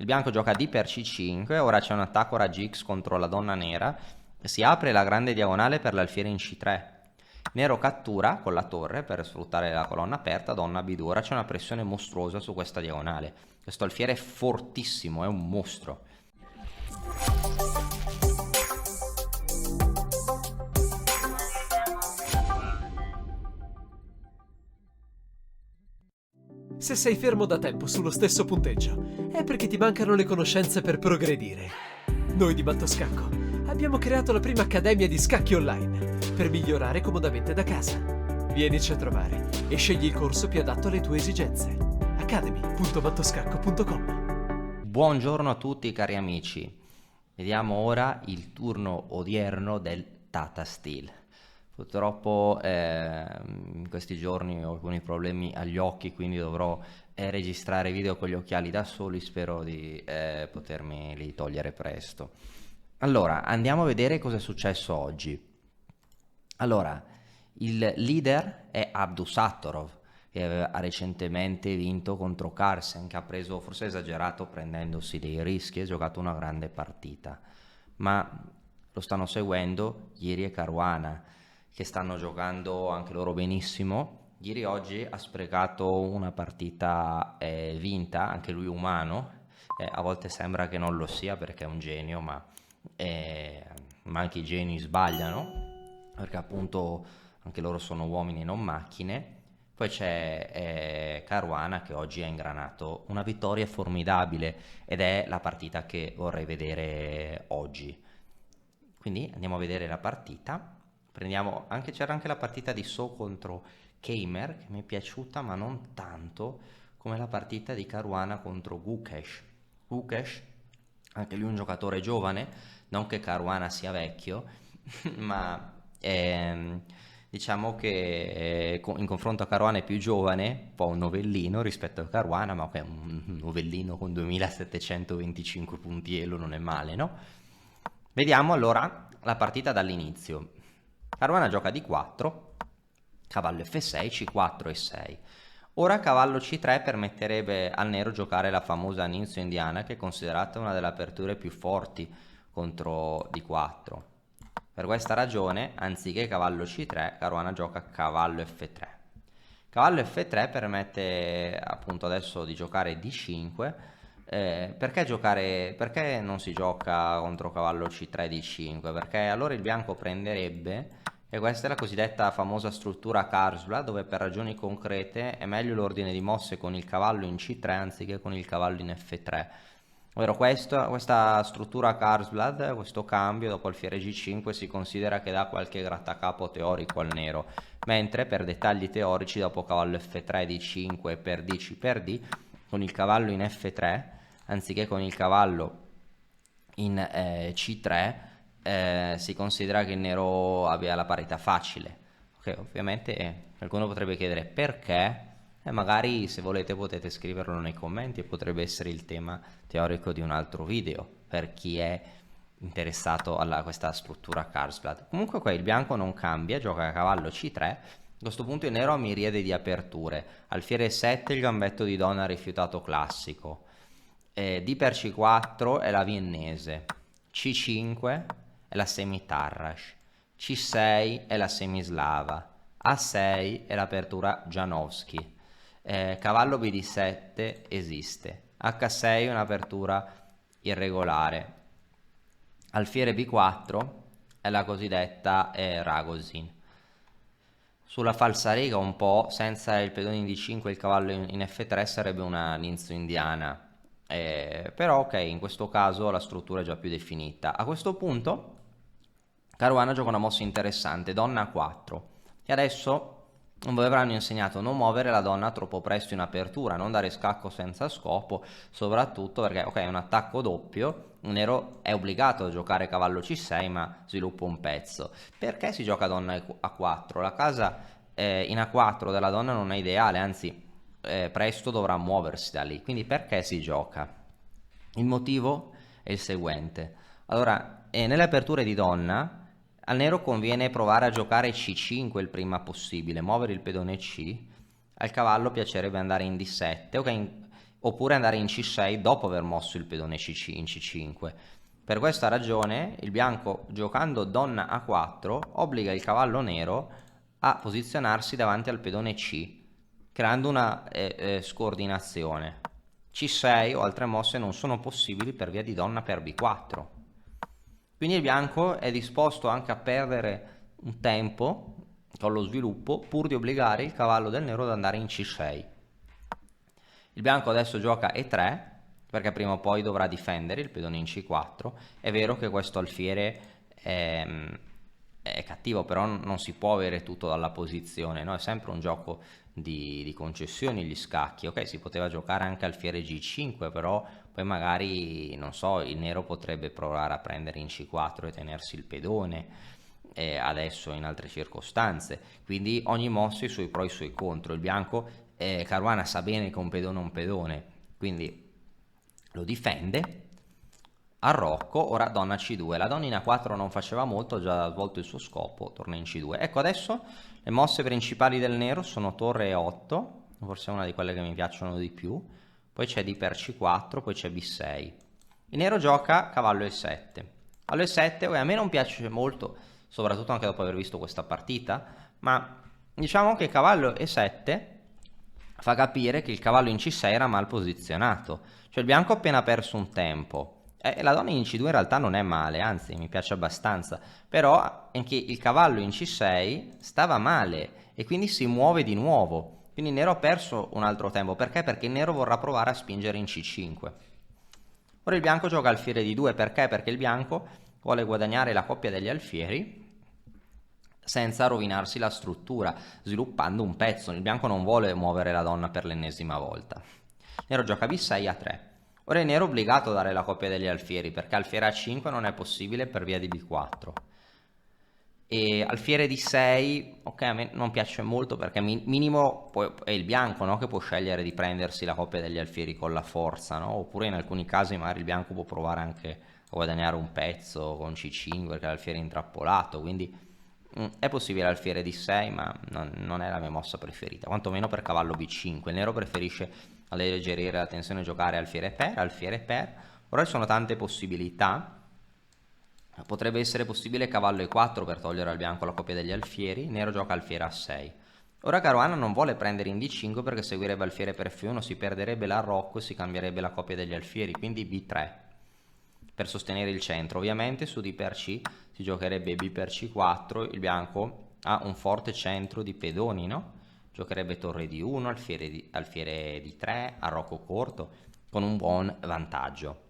Il bianco gioca D per C5, ora c'è un attacco raggi X contro la donna nera, si apre la grande diagonale per l'alfiere in C3. Nero cattura con la torre per sfruttare la colonna aperta, donna B2, ora c'è una pressione mostruosa su questa diagonale. Questo alfiere è fortissimo, è un mostro. Se sei fermo da tempo sullo stesso punteggio, è perché ti mancano le conoscenze per progredire. Noi di Mattoscacco abbiamo creato la prima accademia di scacchi online per migliorare comodamente da casa. Vienici a trovare e scegli il corso più adatto alle tue esigenze. academy.mattoscacco.com. Buongiorno a tutti cari amici, vediamo ora il turno odierno del Tata Steel. Purtroppo in questi giorni ho alcuni problemi agli occhi, quindi dovrò registrare video con gli occhiali da soli, spero di potermeli togliere presto. Allora, andiamo a vedere cosa è successo oggi. Allora, il leader è Abdusattorov, che ha recentemente vinto contro Carlsen, che ha preso, forse esagerato, prendendosi dei rischi, ha giocato una grande partita. Ma lo stanno seguendo Jiri e Caruana, che stanno giocando anche loro benissimo. Jiri oggi ha sprecato una partita vinta, anche lui umano, a volte sembra che non lo sia perché è un genio, ma anche i geni sbagliano, perché appunto anche loro sono uomini e non macchine. Poi c'è Caruana che oggi ha ingranato una vittoria formidabile ed è la partita che vorrei vedere oggi. Quindi andiamo a vedere la partita. C'era anche la partita di So contro Keimer che mi è piaciuta ma non tanto come la partita di Caruana contro Gukesh. Gukesh, anche lui un giocatore giovane, non che Caruana sia vecchio, ma diciamo che in confronto a Caruana è più giovane, un po' un novellino rispetto a Caruana, ma è un novellino con 2725 punti elo, non è male, no? Vediamo allora la partita dall'inizio. Caruana gioca D4, cavallo F6, C4 e 6. Ora cavallo C3 permetterebbe al nero giocare la famosa Ninzo indiana, che è considerata una delle aperture più forti contro D4. Per questa ragione, anziché cavallo C3, Caruana gioca cavallo F3. Cavallo F3 permette appunto adesso di giocare D5. Perché non si gioca contro cavallo C3 D5? Perché allora il bianco prenderebbe, e questa è la cosiddetta famosa struttura Karlsblad, dove per ragioni concrete è meglio l'ordine di mosse con il cavallo in C3 anziché con il cavallo in F3. Ovvero questa struttura Karlsblad, questo cambio dopo alfiere G5 si considera che dà qualche grattacapo teorico al nero, mentre per dettagli teorici dopo cavallo F3 D5 per D C per D, con il cavallo in F3 anziché con il cavallo in C3 si considera che il nero abbia la parità facile. Ok, ovviamente qualcuno potrebbe chiedere perché, e magari se volete potete scriverlo nei commenti e potrebbe essere il tema teorico di un altro video per chi è interessato a questa struttura Karlsblad. Comunque qua il bianco non cambia, gioca a cavallo C3. A questo punto il nero ha miriade di aperture. Alfiere 7 il gambetto di donna rifiutato classico. D per C4 è la viennese. C5 è la semi-Tarrasch. C6 è la semislava. A6 è l'apertura Janowski. Cavallo BD7 esiste. H6 è un'apertura irregolare. Alfiere B4 è la cosiddetta Ragozin. Sulla falsariga un po', senza il pedone in D5 e il cavallo in F3 sarebbe una Ninzo indiana. Però ok, in questo caso la struttura è già più definita. A questo punto Caruana gioca una mossa interessante, donna A4. E adesso non vi avranno insegnato a non muovere la donna troppo presto in apertura, non dare scacco senza scopo, soprattutto perché ok, è un attacco doppio, il nero è obbligato a giocare cavallo C6 ma sviluppa un pezzo. Perché si gioca donna A4? La casa in A4 della donna non è ideale, anzi presto dovrà muoversi da lì, quindi perché si gioca? Il motivo è il seguente. Allora, nelle aperture di donna al nero conviene provare a giocare C5 il prima possibile, muovere il pedone C. Al cavallo piacerebbe andare in D7. Ok, oppure andare in C6 dopo aver mosso il pedone in C5. Per questa ragione il bianco, giocando donna A4, obbliga il cavallo nero a posizionarsi davanti al pedone C, creando una scordinazione. C6 o altre mosse non sono possibili per via di donna per B4. Quindi il bianco è disposto anche a perdere un tempo con lo sviluppo pur di obbligare il cavallo del nero ad andare in C6. Il bianco adesso gioca E3 perché prima o poi dovrà difendere il pedone in C4. È vero che questo alfiere è cattivo, però non si può avere tutto dalla posizione, no? È sempre un gioco di concessioni gli scacchi. Ok, si poteva giocare anche alfiere G5, però poi magari, non so, il nero potrebbe provare a prendere in C4 e tenersi il pedone, adesso in altre circostanze. Quindi ogni mossa ha i suoi pro e i suoi contro. Il bianco, Caruana sa bene che un pedone è un pedone, quindi lo difende. Arrocco, ora donna C2, la donna in A4 non faceva molto, ha già svolto il suo scopo, torna in C2. Ecco, adesso le mosse principali del nero sono torre E8, forse è una di quelle che mi piacciono di più, poi c'è D per C4, poi c'è B6. Il nero gioca cavallo E7. Cavallo E7, a me non piace molto, soprattutto anche dopo aver visto questa partita, ma diciamo che cavallo E7 fa capire che il cavallo in C6 era mal posizionato, cioè il bianco ha appena perso un tempo. La donna in C2 in realtà non è male, anzi mi piace abbastanza, però anche il cavallo in C6 stava male e quindi si muove di nuovo, quindi il nero ha perso un altro tempo. Perché? Perché il nero vorrà provare a spingere in C5. Ora il bianco gioca alfiere D2, perché? Perché il bianco vuole guadagnare la coppia degli alfieri senza rovinarsi la struttura, sviluppando un pezzo. Il bianco non vuole muovere la donna per l'ennesima volta. Il nero gioca B6 A3. Ora il nero è obbligato a dare la coppia degli alfieri, perché alfiere A5 non è possibile per via di B4. E alfiere D6, ok, a me non piace molto perché minimo è il bianco, no, che può scegliere di prendersi la coppia degli alfieri con la forza, no? Oppure in alcuni casi magari il bianco può provare anche a guadagnare un pezzo con C5 perché l'alfiere è intrappolato, quindi è possibile alfiere D6, ma non è la mia mossa preferita, quantomeno per cavallo B5. Il nero preferisce alleggerire la tensione e giocare alfiere per. Ora ci sono tante possibilità. Potrebbe essere possibile cavallo E4 per togliere al bianco la coppia degli alfieri. Il nero gioca alfiere A6. Ora Caruana non vuole prendere in D5 perché seguirebbe alfiere per F1, si perderebbe l'arrocco e si cambierebbe la coppia degli alfieri, quindi B3 per sostenere il centro. Ovviamente su D per C si giocherebbe B per C4, il bianco ha un forte centro di pedoni, no? Giocherebbe torre D1, alfiere D3, arrocco corto, con un buon vantaggio.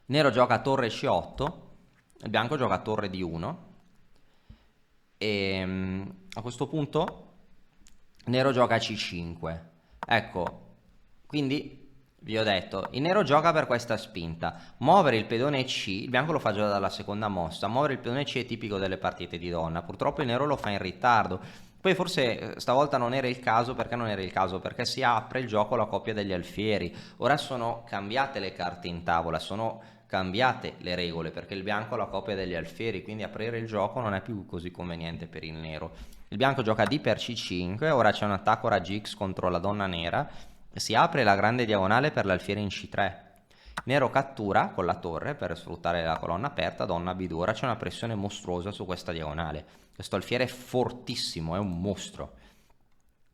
Il nero gioca torre C8, il bianco gioca torre D1 e a questo punto il nero gioca C5. Ecco, quindi vi ho detto, il nero gioca per questa spinta. Muovere il pedone C, il bianco lo fa già dalla seconda mossa, muovere il pedone C è tipico delle partite di donna, purtroppo il nero lo fa in ritardo. Poi forse stavolta non era il caso, perché non era il caso? Perché si apre il gioco alla coppia degli alfieri. Ora sono cambiate le carte in tavola, sono cambiate le regole, perché il bianco ha la coppia degli alfieri, quindi aprire il gioco non è più così conveniente per il nero. Il bianco gioca D per C5, ora c'è un attacco raggi X contro la donna nera, si apre la grande diagonale per l'alfiere in C3. Nero cattura con la torre per sfruttare la colonna aperta, donna B2, ora c'è una pressione mostruosa su questa diagonale. Questo alfiere è fortissimo, è un mostro.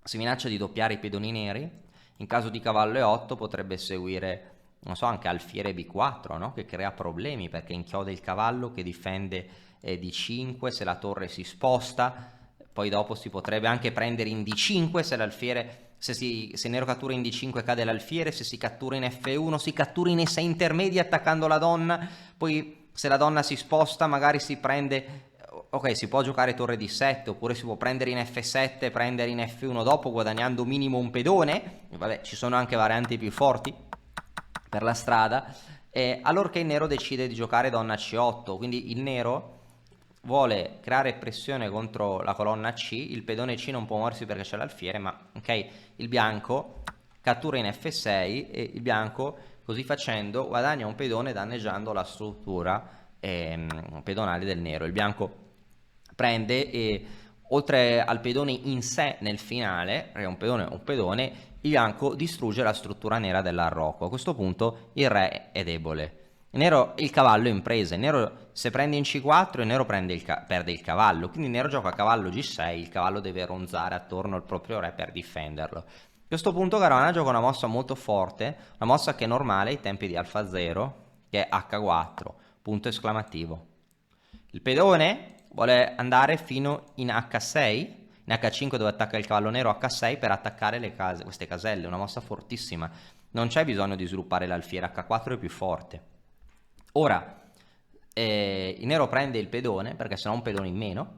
Si minaccia di doppiare i pedoni neri. In caso di cavallo E8 potrebbe seguire, non so, anche alfiere B4, no? Che crea problemi perché inchioda il cavallo che difende D5 se la torre si sposta. Poi dopo si potrebbe anche prendere in D5 se l'alfiere... Se nero cattura in D5 cade l'alfiere, se si cattura in F1 si cattura in S intermedia attaccando la donna, poi se la donna si sposta magari si prende, ok, si può giocare torre D7 oppure si può prendere in F7 e prendere in F1 dopo guadagnando minimo un pedone. Vabbè, ci sono anche varianti più forti per la strada, allorché il nero decide di giocare donna C8, quindi il nero vuole creare pressione contro la colonna C, il pedone C non può muoversi perché c'è l'alfiere, ma ok, il bianco cattura in F6 e il bianco così facendo guadagna un pedone danneggiando la struttura pedonale del nero. Il bianco prende e oltre al pedone in sé nel finale, perché un pedone, il bianco distrugge la struttura nera dell'arrocco. A questo punto il re è debole. Il cavallo è in presa. Il nero, se prende in C4, il nero perde il cavallo. Quindi il nero gioca cavallo G6, il cavallo deve ronzare attorno al proprio re per difenderlo. A questo punto Caruana gioca una mossa molto forte, una mossa che è normale ai tempi di Alfa 0, che è H4, punto esclamativo. Il pedone vuole andare fino in H6, in H5 dove attacca il cavallo nero, H6 per attaccare queste caselle, una mossa fortissima. Non c'è bisogno di sviluppare l'alfiere, H4 è più forte. Ora, il nero prende il pedone, perché sennò un pedone in meno,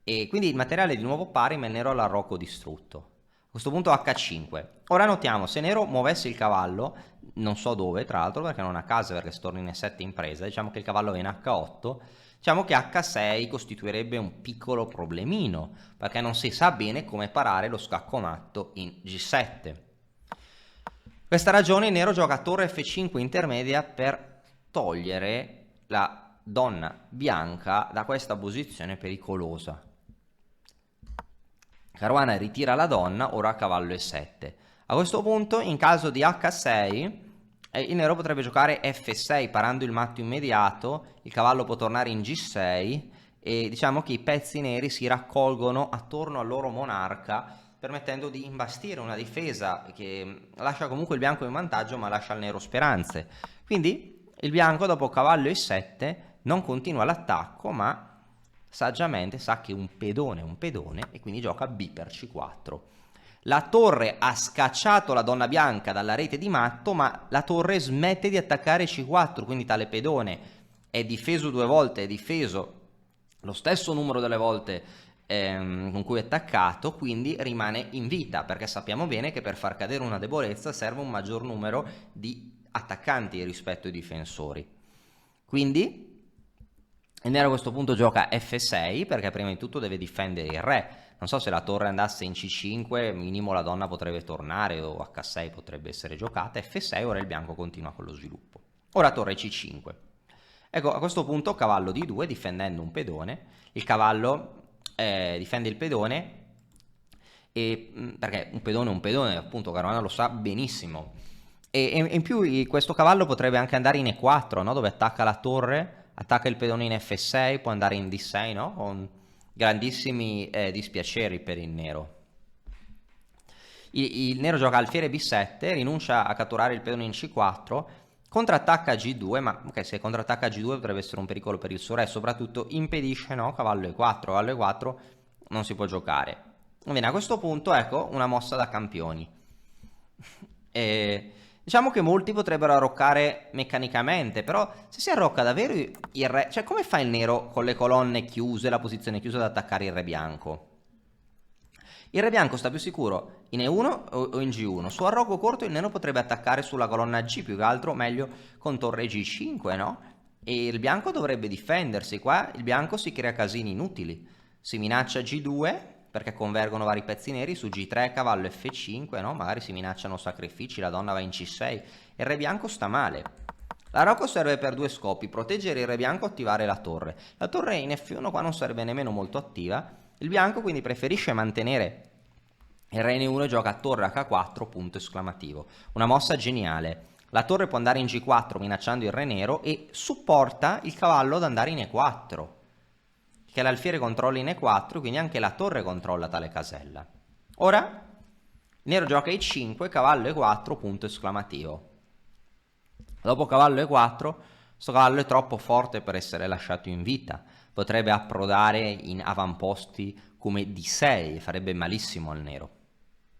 e quindi il materiale è di nuovo pari, ma il nero ha l'arrocco distrutto. A questo punto H5. Ora notiamo, se nero muovesse il cavallo, non so dove tra l'altro perché non ha casa, perché se torna in E7 in presa, diciamo che il cavallo va in H8, diciamo che H6 costituirebbe un piccolo problemino, perché non si sa bene come parare lo scacco matto in G7. Per questa ragione il nero gioca torre F5 intermedia per togliere la donna bianca da questa posizione pericolosa. Caruana ritira la donna, ora cavallo E7. A questo punto, in caso di H6, il nero potrebbe giocare F6 parando il matto immediato, il cavallo può tornare in G6 e diciamo che i pezzi neri si raccolgono attorno al loro monarca, permettendo di imbastire una difesa che lascia comunque il bianco in vantaggio ma lascia al nero speranze. Quindi il bianco dopo cavallo E7 non continua l'attacco ma saggiamente sa che un pedone è un pedone e quindi gioca B per C4. La torre ha scacciato la donna bianca dalla rete di matto, ma la torre smette di attaccare C4, quindi tale pedone è difeso 2 volte, è difeso lo stesso numero delle volte con cui è attaccato, quindi rimane in vita, perché sappiamo bene che per far cadere una debolezza serve un maggior numero di attaccanti rispetto ai difensori. Quindi il nero a questo punto gioca F6 perché prima di tutto deve difendere il re. Non so se la torre andasse in C5, minimo la donna potrebbe tornare o H6 potrebbe essere giocata. F6, ora il bianco continua con lo sviluppo. Ora torre C5. Ecco, a questo punto cavallo D2 difendendo un pedone. Il cavallo difende il pedone perché un pedone, appunto Caruana lo sa benissimo. E in più questo cavallo potrebbe anche andare in E4, no? Dove attacca la torre. Attacca il pedone in F6, può andare in D6, no? Con grandissimi dispiaceri per il nero. Il nero gioca alfiere B7, rinuncia a catturare il pedone in C4, contrattacca G2, ma ok, se contrattacca G2 potrebbe essere un pericolo per il suo re, soprattutto impedisce, no? Cavallo E4, cavallo E4 non si può giocare. Bene, a questo punto, ecco, una mossa da campioni. Diciamo che molti potrebbero arroccare meccanicamente, però se si arrocca davvero il re, cioè come fa il nero con le colonne chiuse, la posizione chiusa ad attaccare il re bianco? Il re bianco sta più sicuro in E1 o in G1. Su arrocco corto il nero potrebbe attaccare sulla colonna G, più che altro meglio con torre G5, no? E il bianco dovrebbe difendersi, qua il bianco si crea casini inutili, si minaccia G2 perché convergono vari pezzi neri, su G3 cavallo F5, no? Magari si minacciano sacrifici, la donna va in C6, il re bianco sta male. L'arrocco serve per 2 scopi, proteggere il re bianco, attivare la torre. La torre in F1 qua non sarebbe nemmeno molto attiva, il bianco quindi preferisce mantenere il re in E1 e gioca torre H4, punto esclamativo. Una mossa geniale. La torre può andare in G4 minacciando il re nero e supporta il cavallo ad andare in E4. Che l'alfiere controlla in E4, quindi anche la torre controlla tale casella. Ora, il nero gioca E5, cavallo E4, punto esclamativo. Dopo cavallo E4, questo cavallo è troppo forte per essere lasciato in vita. Potrebbe approdare in avamposti come D6, farebbe malissimo al nero.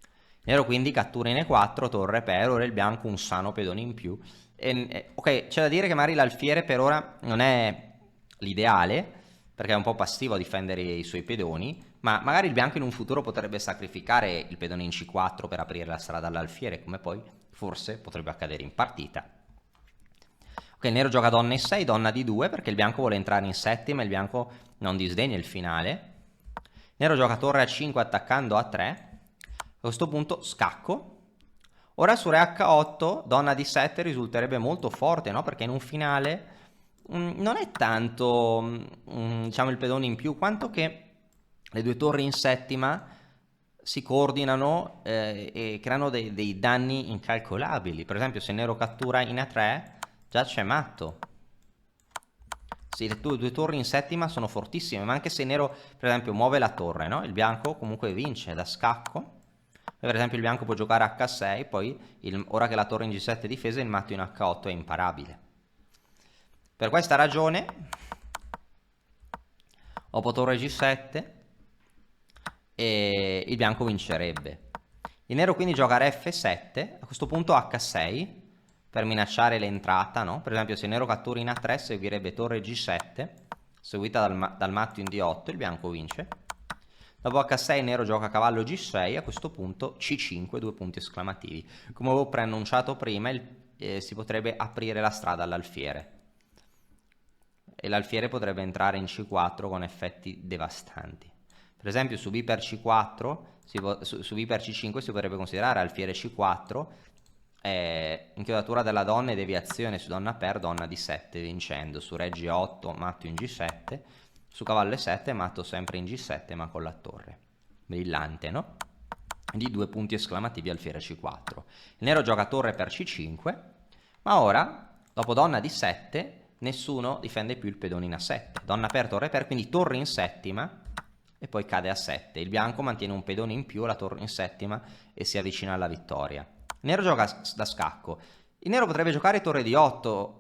Il nero quindi cattura in E4, torre per, ora il bianco un sano pedone in più. Ok, c'è da dire che magari l'alfiere per ora non è l'ideale, perché è un po' passivo a difendere i suoi pedoni, ma magari il bianco in un futuro potrebbe sacrificare il pedone in C4 per aprire la strada all'alfiere, come poi forse potrebbe accadere in partita. Ok, il nero gioca donna E6, donna D2, perché il bianco vuole entrare in settima e il bianco non disdegna il finale. Il nero gioca torre A5 attaccando A3, a questo punto scacco. Ora su re H8, donna D7 risulterebbe molto forte, no? Perché in un finale non è tanto diciamo il pedone in più, quanto che le due torri in settima si coordinano e creano dei danni incalcolabili. Per esempio, se nero cattura in A3, già c'è matto. Sì, le due torri in settima sono fortissime, ma anche se nero, per esempio, muove la torre, no? Il bianco comunque vince da scacco. Per esempio il bianco può giocare H6, poi ora che la torre in G7 è difesa, il matto in H8 è imparabile. Per questa ragione, dopo torre G7, e il bianco vincerebbe. Il nero quindi gioca re F7, a questo punto H6, per minacciare l'entrata, no? Per esempio se il nero cattura in A3 seguirebbe torre G7, seguita dal matto in D8, il bianco vince. Dopo H6 il nero gioca cavallo G6, a questo punto C5, due punti esclamativi. Come avevo preannunciato prima, si potrebbe aprire la strada all'alfiere. E l'alfiere potrebbe entrare in C4 con effetti devastanti. Per esempio su B per C4, su B per C5 si potrebbe considerare alfiere C4, inchiodatura della donna e deviazione su donna per donna D7 vincendo, su re G8 matto in G7, su cavallo E7 matto sempre in G7 ma con la torre. Brillante, no? Di due punti esclamativi alfiere C4. Il nero gioca torre per C5, ma ora, dopo donna D7, nessuno difende più il pedone in A7. Donna per, torre per, quindi torre in settima e poi cade a 7. Il bianco mantiene un pedone in più, la torre in settima e si avvicina alla vittoria. Il nero gioca da scacco. Il nero potrebbe giocare torre di 8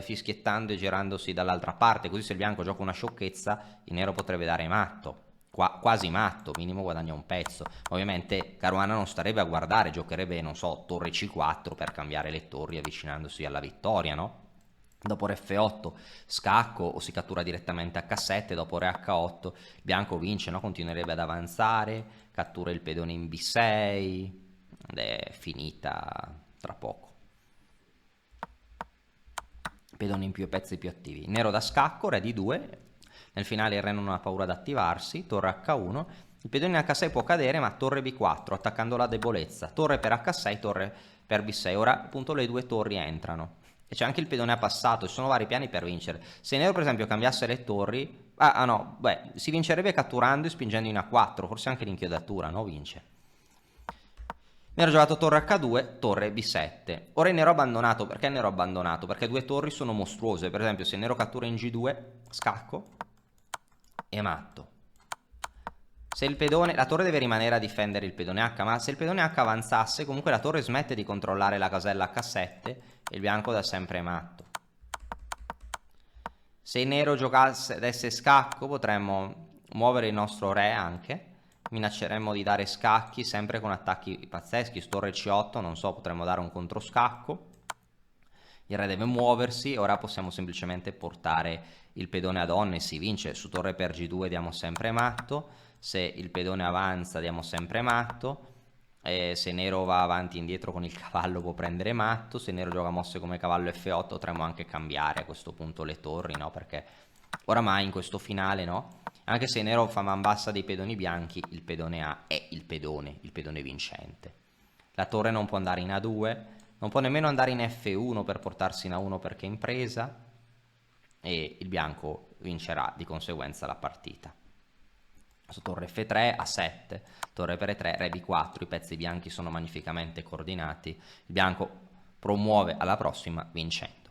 fischiettando e girandosi dall'altra parte, così se il bianco gioca una sciocchezza il nero potrebbe dare matto, quasi matto, minimo guadagna un pezzo. Ovviamente Caruana non starebbe a guardare, giocherebbe, non so, torre C4 per cambiare le torri avvicinandosi alla vittoria, no? Dopo re F8 scacco o si cattura direttamente H7, dopo re H8 il bianco vince, no? Continuerebbe ad avanzare, cattura il pedone in B6 ed è finita tra poco. Pedone in più e pezzi più attivi. Nero da scacco, re D2, nel finale il re non ha paura di attivarsi, torre H1, il pedone in H6 può cadere ma torre B4 attaccando la debolezza, torre per H6, torre per B6, ora appunto le due torri entrano. E c'è anche il pedone a passato, ci sono vari piani per vincere. Se nero per esempio cambiasse le torri, si vincerebbe catturando e spingendo in A4, forse anche l'inchiodatura, no? Vince. Nero ha giocato torre H2, torre B7. Ora il nero ha abbandonato, perché il nero ha abbandonato? Perché due torri sono mostruose, per esempio se il nero cattura in G2, scacco, e matto. Se il pedone, la torre deve rimanere a difendere il pedone H, ma se il pedone H avanzasse, comunque la torre smette di controllare la casella H7 e il bianco dà sempre matto. Se il nero giocasse, desse scacco, potremmo muovere il nostro re anche, minacceremmo di dare scacchi sempre con attacchi pazzeschi, su torre C8, non so, potremmo dare un controscacco. Il re deve muoversi, ora possiamo semplicemente portare il pedone a donna e si vince. Su torre per G2 diamo sempre matto, se il pedone avanza diamo sempre matto, e se nero va avanti e indietro con il cavallo può prendere matto, se nero gioca mosse come cavallo F8 potremmo anche cambiare a questo punto le torri, no? Perché oramai in questo finale, no? Anche se nero fa man bassa dei pedoni bianchi, il pedone A è il pedone vincente. La torre non può andare in A2, non può nemmeno andare in F1 per portarsi in A1 perché è in presa, e il bianco vincerà di conseguenza la partita. Su torre F3, A7, torre per E3, re B4, i pezzi bianchi sono magnificamente coordinati, il bianco promuove alla prossima vincendo.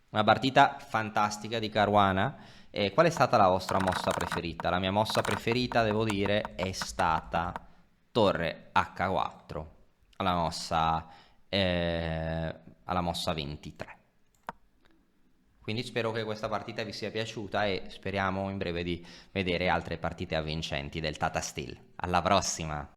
Una partita fantastica di Caruana. E qual è stata la vostra mossa preferita? La mia mossa preferita, devo dire, è stata torre H4 alla mossa 23. Quindi spero che questa partita vi sia piaciuta e speriamo in breve di vedere altre partite avvincenti del Tata Steel. Alla prossima!